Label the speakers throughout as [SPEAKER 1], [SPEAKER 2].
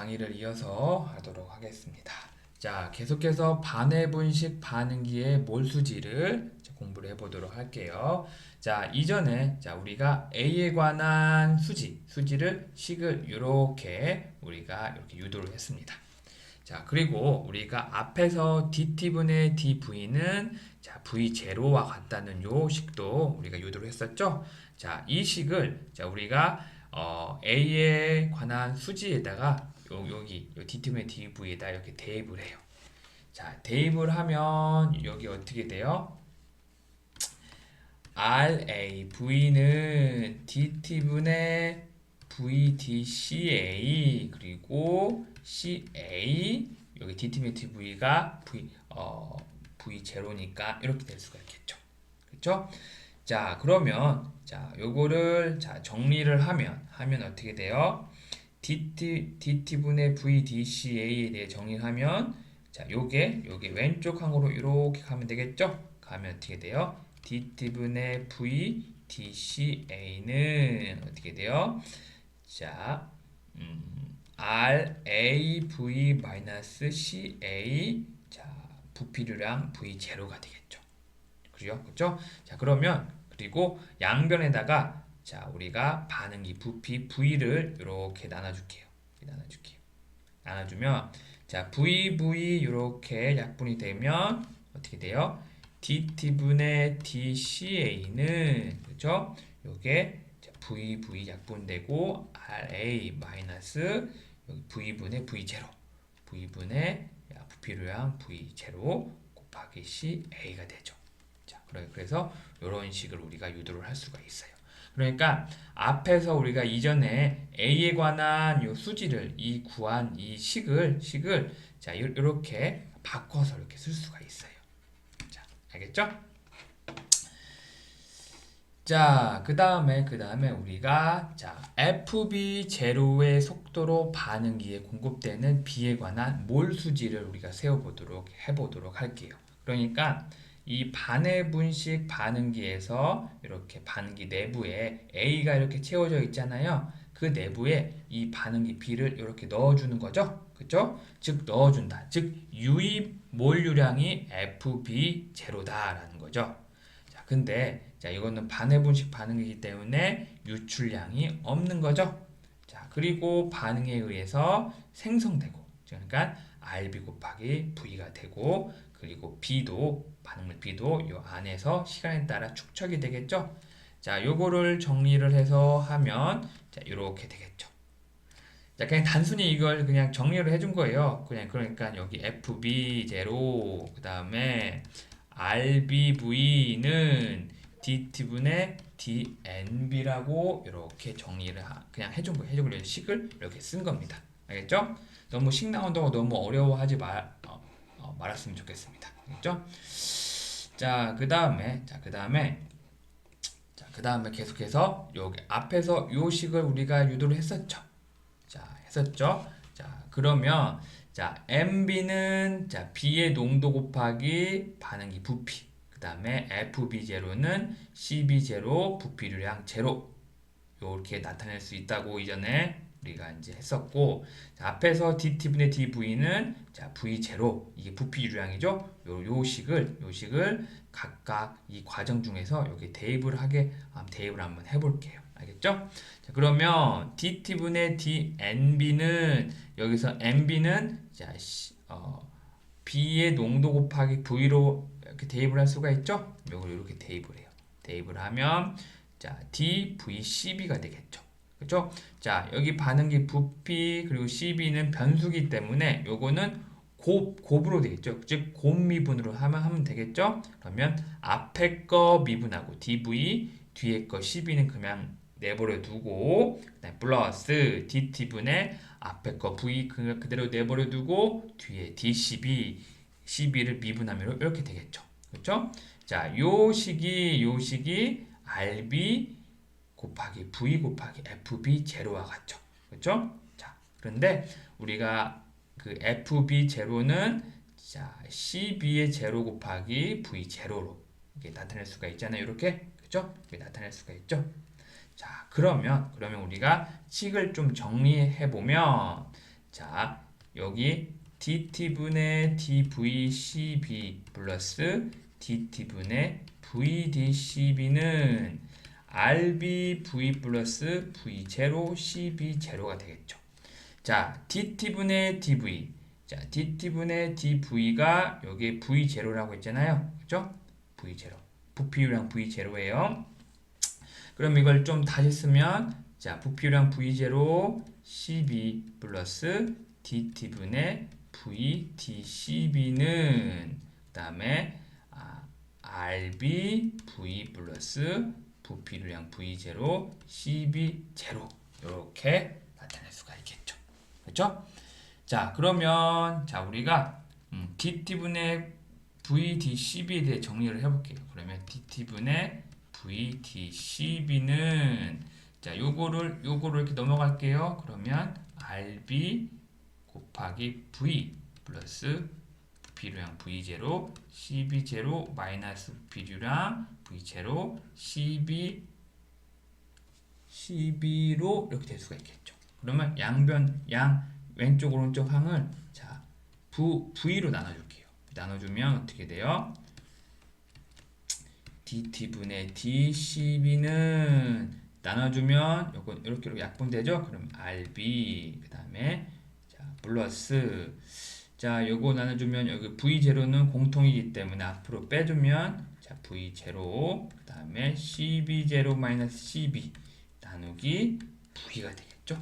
[SPEAKER 1] 강의를 이어서 하도록 하겠습니다. 자, 계속해서 반해분식 반응기의 몰수지를 공부를 해보도록 할게요. 자, 이전에 우리가 A에 관한 수지를 식을 우리가 이렇게 유도를 했습니다. 자, 그리고 우리가 앞에서 dt분의 dv는 v0와 같다는 요 식도 우리가 유도를 했었죠. 자, 이 식을 우리가 A에 관한 수지에다가 여기 dt분의 dv에다 이렇게 대입을 해요. 자, 대입을 하면 여기 어떻게 돼요? RAV는 dt분의 VDCA 그리고 CA 여기 dt분의 dv가 V0니까 이렇게 될 수가 있겠죠. 그렇죠? 자, 그러면 요거를 정리를 하면 어떻게 돼요? dt분의 VDCA에 대해 정리하면 요게 왼쪽 항으로 이렇게 가면 되겠죠? 가면 어떻게 돼요? dt분의 VDCA는 어떻게 돼요? 자, RAV-CA 부피류량 V0가 되겠죠. 그죠? 자, 그러면 그리고 양변에다가 우리가 반응기 부피 V를 이렇게 나눠줄게요. 나눠주면 VV 이렇게 약분이 되면 어떻게 돼요? dt분의 dCA는 그죠? 요게 VV 약분되고 RA 마이너스 V분의 V0 V분의 부피류량 V0 곱하기 CA가 되죠. 자, 그래서 이런 식을 우리가 유도를 할 수가 있어요. 그러니까 앞에서 우리가 이전에 A에 관한 요 수지를 구한 이 식을 이렇게 바꿔서 이렇게 쓸 수가 있어요. 자, 알겠죠? 자, 그 다음에 우리가 FB 제로의 속도로 반응기에 공급되는 B에 관한 몰수지를 우리가 해보도록 할게요. 그러니까 이 반해분식 반응기에서 이렇게 반응기 내부에 A가 이렇게 채워져 있잖아요. 그 내부에 이 반응기 B를 이렇게 넣어주는 거죠. 그죠? 즉 넣어준다. 즉 유입 몰유량이 FB0다라는 거죠. 자, 근데 이거는 반해분식 반응이기 때문에 유출량이 없는 거죠. 자, 그리고 반응에 의해서 생성되고, 그러니까 RB 곱하기 V가 되고, 그리고 반응물 B도 이 안에서 시간에 따라 축적이 되겠죠. 자, 요거를 정리를 해서 하면 이렇게 되겠죠. 자, 그냥 단순히 이걸 그냥 정리를 해준 거예요. 그러니까 여기 FB0 그 다음에 RBV는 dt분의 dnb라고 이렇게 정리를 그냥 해준 거예요. 해주고 식을 이렇게 쓴 겁니다. 알겠죠? 너무 식 나온다고 너무 어려워하지 말았으면 좋겠습니다. 알겠죠? 자, 그 다음에 계속해서 여기 앞에서 요 식을 우리가 유도를 했었죠. 자, 그러면 MB는 B의 농도 곱하기 반응기 부피. 그 다음에 FB0는 CB0 부피류량 0 이렇게 나타낼 수 있다고 이전에 우리가 이제 했었고, 앞에서 dt분의 dv는 v0 이게 부피유량이죠. 요 식을 각각 이 과정 중에서 여기 대입을 한번 해볼게요. 알겠죠? 자, 그러면 dt분의 dnb는 여기서 nb는 b의 농도 곱하기 v로 이렇게 대입을 할 수가 있죠. 이걸 이렇게 대입을 해요. 대입을 하면 dvcb가 되겠죠. 그렇죠? 자, 여기 반응기 부피 그리고 CB는 변수기 때문에 요거는 곱으로 되겠죠. 즉 곱미분으로 하면 되겠죠. 그러면 앞에 거 미분하고 dv 뒤에 거 CB는 그냥 내버려 두고 플러스 dt분의 앞에 거 v 그대로 내버려 두고 뒤에 CB를 미분하면 이렇게 되겠죠. 그렇죠? 자, 요 식이 RB 곱하기 V 곱하기 FB0와 같죠. 그렇죠? 자, 그런데 우리가 그 FB0는 CB의 0 곱하기 V0로 이렇게 나타낼 수가 있잖아요. 이렇게. 그렇죠? 이렇게 나타낼 수가 있죠. 자, 그러면 우리가 식을 좀 정리해 보면 자, 여기 dt분의 dvcb 플러스 dt분의 vdcb는 rbv 플러스 v0 cb0가 되겠죠. 자, dt분의 dv. 자, dt분의 dv가 여기 v0라고 했잖아요. 그죠? v0. 부피율량 v0예요. 그럼 이걸 좀 다시 쓰면 자, 부피율량 v0 cb 플러스 dt분의 vdcb는 그다음에 rbv 플러스 부피율량 v0 cb0 이렇게 나타낼 수가 있겠죠. 그렇죠? 자, 그러면 자, 우리가 dt분의 vdcb에 대해 정리를 해볼게요. 그러면 dt분의 vdcb는 자, 요거를 이렇게 넘어갈게요. 그러면 rb 곱하기 v 플러스 부피율량 v0 cb0 마이너스 부피율량 v0 cb로 이렇게 될 수가 있겠죠. 그러면 양 왼쪽 오른쪽 항을 자, v로 나눠줄게요. 나눠주면 어떻게 돼요? dt분의 dcb는 나눠주면 요건 이렇게 약분되죠? 그럼 rb 그 다음에 자, 플러스 자, 요거 나눠주면 여기 v0는 공통이기 때문에 앞으로 빼주면 자, v0 그 다음에 cb0 마이너스 cb 나누기 v가 되겠죠?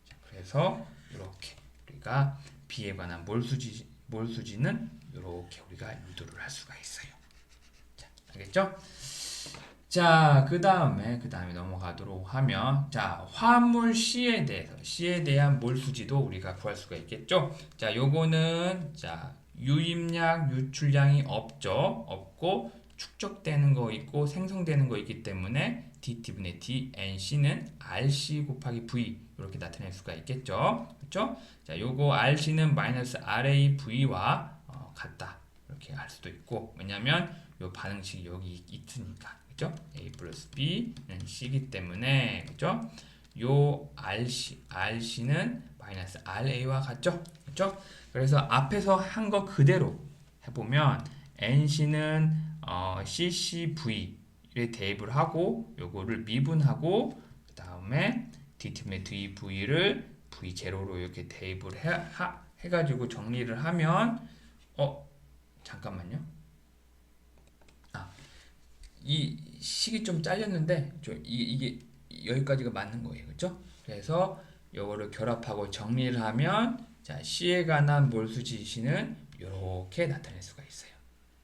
[SPEAKER 1] 자, 그래서 이렇게 우리가 b에 관한 몰수지는 이렇게 우리가 유도를 할 수가 있어요. 자, 알겠죠? 자, 그 다음에 넘어가도록 하면 자, 화합물 C에 대한 몰수지도 우리가 구할 수가 있겠죠? 자, 요거는 자, 유입량, 유출량이 없고 축적되는 거 있고 생성되는 거 있기 때문에 dt분의 dNC는 RC 곱하기 V 이렇게 나타낼 수가 있겠죠? 그렇죠? 자, 요거 RC는 마이너스 RAV와 같다 이렇게 할 수도 있고 왜냐면 요 반응식이 여기 있으니까 그죠? A 플러스 B는 C이기 때문에 그죠? 요 RC는 마이너스 RA와 같죠? 그죠? 그래서 앞에서 한 거 그대로 해보면 NC는 CCV에 대입을 하고 요거를 미분하고 그 다음에 dt분의 dV를 V0로 이렇게 대입을 해가지고 정리를 하면 잠깐만요. 이 식이 좀 잘렸는데 이게 여기까지가 맞는 거예요. 그렇죠? 그래서 요거를 결합하고 정리를 하면 자, C에 관한 몰수지시는 이렇게 나타낼 수가 있어요.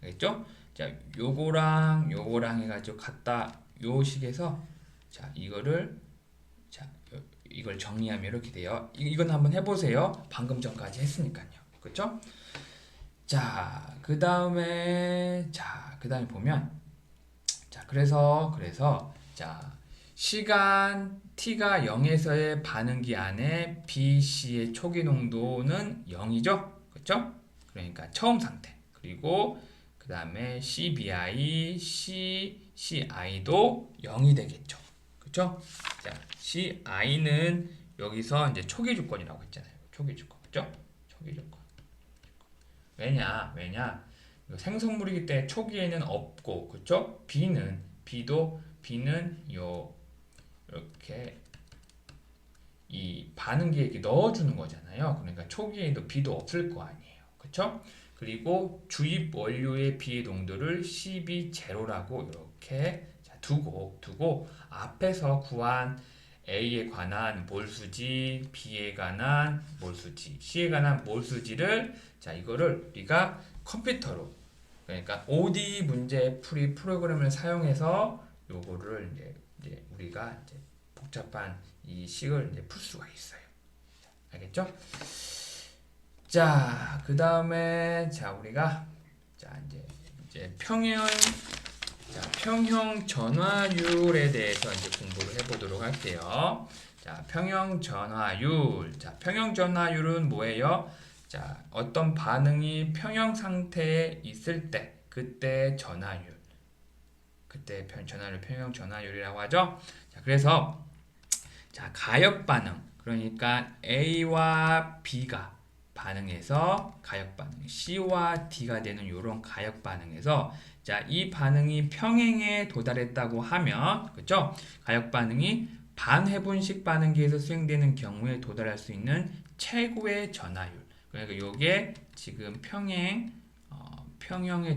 [SPEAKER 1] 알겠죠? 자, 요거랑 해가지고 같다 요 식에서 자, 이걸 정리하면 이렇게 돼요. 이건 한번 해보세요. 방금 전까지 했으니까요. 그렇죠? 자, 그 다음에 보면 자, 그래서 자, 시간 t가 0에서의 반응기 안에 BC의 초기 농도는 0이죠. 그렇죠? 그러니까 처음 상태. 그리고 그 다음에 CBI, CI도 0이 되겠죠. 그렇죠? 자, CI는 여기서 이제 초기 조건이라고 했잖아요. 초기 조건. 그렇죠? 초기 조건. 왜냐? 생성물이기 때문에 초기에는 없고, 그렇죠? B는 이렇게 이 반응기에 이렇게 넣어주는 거잖아요. 그러니까 초기에도 B도 없을 거 아니에요, 그렇죠? 그리고 주입 원료의 B의 농도를 CB0라고 이렇게 두고 앞에서 구한 A에 관한 몰수지, B에 관한 몰수지, C에 관한 몰수지를 자, 이거를 우리가 컴퓨터로 그러니까 ODE 문제 풀이 프로그램을 사용해서 요거를 이제 우리가 이제 복잡한 이 식을 이제 풀 수가 있어요. 알겠죠? 자, 그 다음에 자, 우리가 자, 이제 평형 전화율에 대해서 이제 공부를 해보도록 할게요. 자, 평형 전화율. 자, 평형 전화율은 뭐예요? 자, 어떤 반응이 평형 상태에 있을 때, 그때 전화율. 그때 전화율 평형 전화율이라고 하죠. 자, 그래서 자, 가역 반응. 그러니까 A와 B가 반응해서 가역 반응, C와 D가 되는 이런 가역 반응에서 자, 이 반응이 평행에 도달했다고 하면 그죠? 가역 반응이 반회분식 반응기에서 수행되는 경우에 도달할 수 있는 최고의 전하율. 그러니까 이게 지금 평형에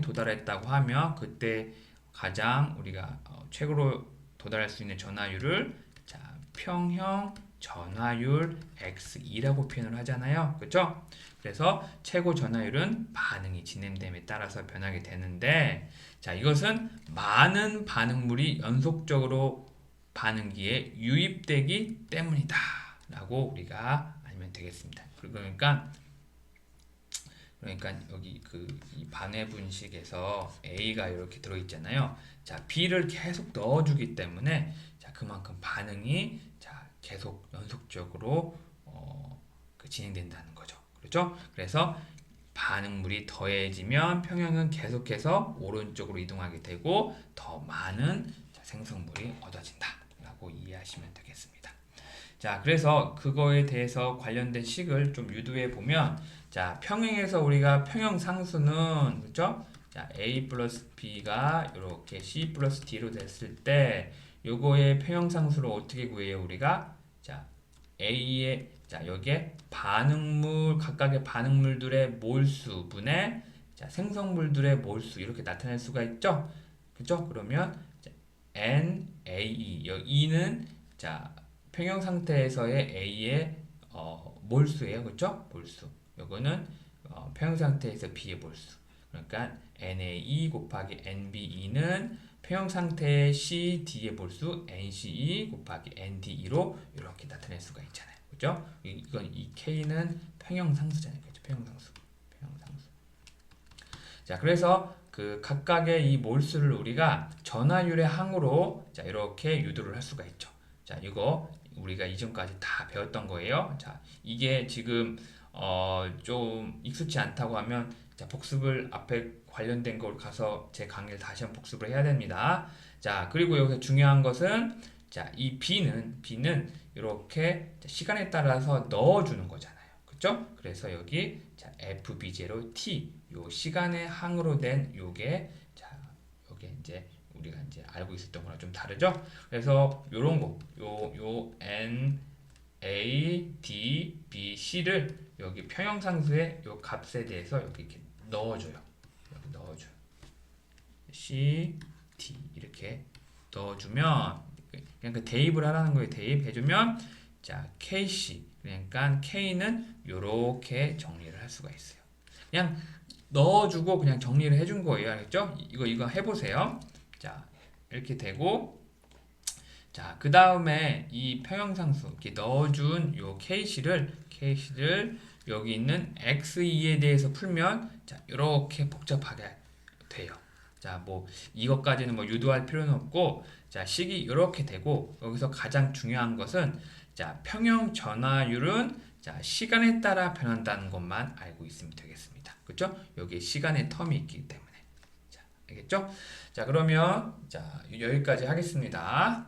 [SPEAKER 1] 도달했다고 하면 그때 가장 우리가 최고로 도달할 수 있는 전하율을 자, 평형 전하율 X2라고 표현을 하잖아요. 그렇죠? 그래서 최고 전하율은 반응이 진행됨에 따라서 변하게 되는데 자, 이것은 많은 반응물이 연속적으로 반응기에 유입되기 때문이다 라고 우리가 알면 되겠습니다. 그러니까 여기 이 반회 분식에서 A가 이렇게 들어있잖아요. 자, B를 계속 넣어주기 때문에 자, 그만큼 반응이 자, 계속 연속적으로 진행된다는 거죠. 그렇죠? 그래서 반응물이 더해지면 평형은 계속해서 오른쪽으로 이동하게 되고 더 많은 자, 생성물이 얻어진다 라고 이해하시면 되겠습니다. 자, 그래서 그거에 대해서 관련된 식을 좀 유도해 보면 자, 평행에서 우리가 평형 상수는 그죠? 자, A 플러스 B가 이렇게 C 플러스 D로 됐을 때 요거의 평형 상수를 어떻게 구해요? 우리가 자, A의 자, 여기에 각각의 반응물들의 몰수 분의 자, 생성물들의 몰수 이렇게 나타낼 수가 있죠? 그죠? 그러면 자, NAE 여기 E는 자, 평형 상태에서의 A의 몰수예요. 그렇죠? 몰수. 요거는 평형 상태에서 B의 몰수. 그러니까 NAE 곱하기 NBE는 평형 상태의 C, D의 몰수 NCE 곱하기 NDE로 이렇게 나타낼 수가 있잖아요. 그죠? 이 K는 평형 상수잖아요. 그죠? 평형 상수. 평형 상수. 자, 그래서 그 각각의 이 몰수를 우리가 전하율의 항으로 자, 이렇게 유도를 할 수가 있죠. 자, 이거 우리가 이전까지 다 배웠던 거예요. 자, 이게 지금 좀 익숙치 않다고 하면 자, 복습을 앞에 관련된 걸 가서 제 강의를 다시 한번 복습을 해야 됩니다. 자, 그리고 여기서 중요한 것은 자, 이 B는 이렇게 시간에 따라서 넣어주는 거잖아요. 그렇죠? 그래서 여기 자, FB0T 요 시간의 항으로 된 요게 자, 요게 이제 우리가 이제 알고 있었던 거랑 좀 다르죠? 그래서 요런 거, 요 N, A, D, B, C를 여기 평형상수의 요 값에 대해서 여기 이렇게 넣어줘요. 여기 넣어줘요. C, D 이렇게 넣어주면 그냥 그 대입을 하라는 거예요. 대입해주면 자 KC 그러니까 K는 요렇게 정리를 할 수가 있어요. 그냥 넣어주고 그냥 정리를 해준 거예요. 알겠죠? 이거 해보세요. 자 이렇게 되고 자 그 다음에 이 평형상수 이렇게 넣어준 요 KC를 여기 있는 X2에 대해서 풀면 자 이렇게 복잡하게 돼요. 자, 뭐 이것까지는 뭐 유도할 필요는 없고 자, 식이 이렇게 되고 여기서 가장 중요한 것은 자, 평형 전하율은 자, 시간에 따라 변한다는 것만 알고 있으면 되겠습니다. 그렇죠? 여기에 시간의 텀이 있기 때문에. 자, 알겠죠? 자, 그러면 자, 여기까지 하겠습니다.